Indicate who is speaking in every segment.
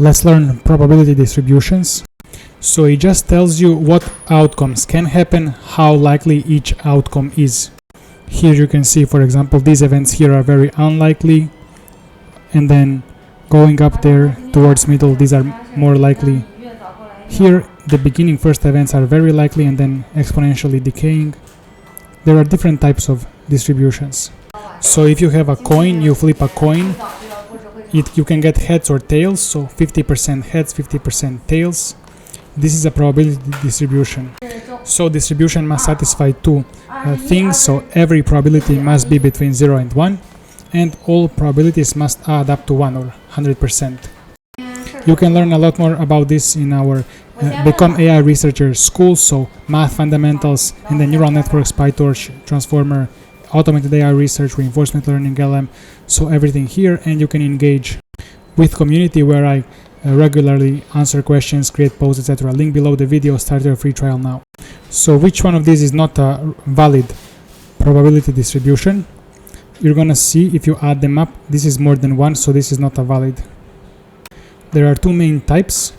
Speaker 1: Let's learn probability distributions. So it just tells you what outcomes can happen, how likely each outcome is. Here you can see, for example, these events here are very unlikely, and then going up there towards middle, these are more likely. Here the beginning first events are very likely and then exponentially decaying. There are different types of distributions. So if you have a coin, you flip a coin, you can get heads or tails, so 50% heads, 50% tails. This is a probability distribution. So distribution must satisfy two things, so every probability must be between 0 and 1, and all probabilities must add up to 1 or 100%. You can learn a lot more about this in our Become AI Researcher school, so math fundamentals, and then neural networks, PyTorch, transformer, automated AI research, reinforcement learning, LLM, so everything here. And you can engage with community where I regularly answer questions, create posts, etc. Link below the video. Start your free trial now. So which one of these is not a valid probability distribution? You're gonna see if you add them up, this is more than one, so this is not a valid. There are two main types: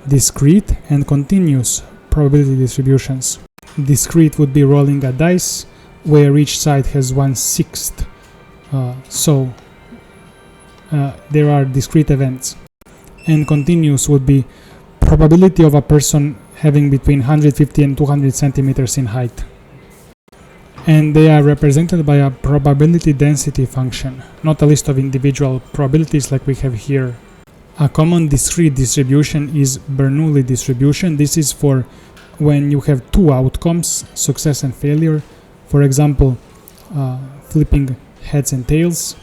Speaker 1: discrete and continuous probability distributions. Discrete would be rolling a dice where each side has 1/6. There are discrete events. And continuous would be probability of a person having between 150 and 200 centimeters in height. And they are represented by a probability density function, not a list of individual probabilities like we have here. A common discrete distribution is Bernoulli distribution. This is for when you have two outcomes, success and failure. For example, flipping heads and tails.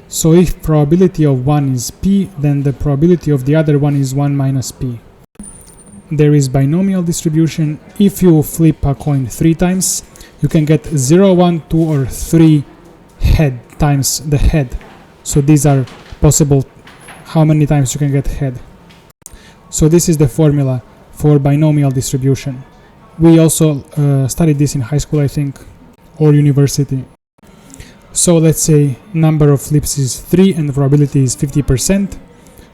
Speaker 1: So if probability of one is p, then the probability of the other one is 1 minus p. There is binomial distribution. If you flip a coin 3 times, you can get 0, 1, 2 or 3 head times the head. So these are possible how many times you can get head. So this is the formula for binomial distribution. We also studied this in high school, I think, or university. So let's say number of flips is 3 and the probability is 50%.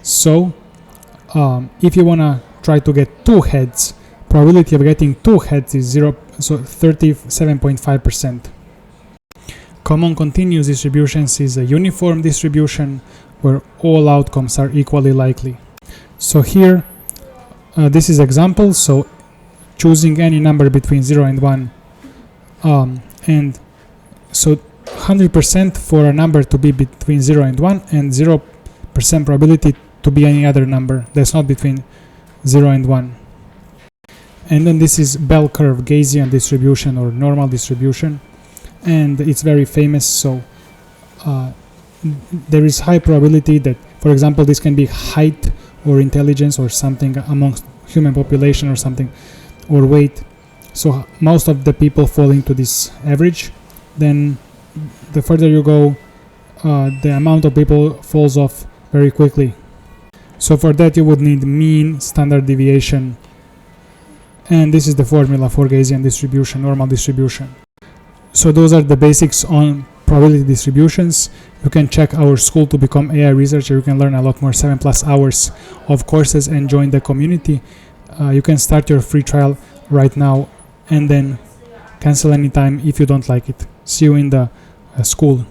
Speaker 1: So if you wanna try to get 2 heads, probability of getting 2 heads is 37.5%. Common continuous distributions is a uniform distribution where all outcomes are equally likely. So here this is example, so choosing any number between 0 and 1, and so 100% for a number to be between 0 and 1, and 0% probability to be any other number that's not between 0 and 1. And then this is bell curve Gaussian distribution or normal distribution, and it's very famous. So there is high probability that, for example, this can be height or intelligence or something amongst human population or something, or weight. So most of the people fall into this average. Then the further you go, the amount of people falls off very quickly. So for that you would need mean, standard deviation, and this is the formula for Gaussian distribution, normal distribution. So those are the basics on probability distributions. You can check our school to become AI researcher. You can learn a lot more, 7+ hours of courses, and join the community. You can start your free trial right now and then cancel anytime if you don't like it. See you in the school.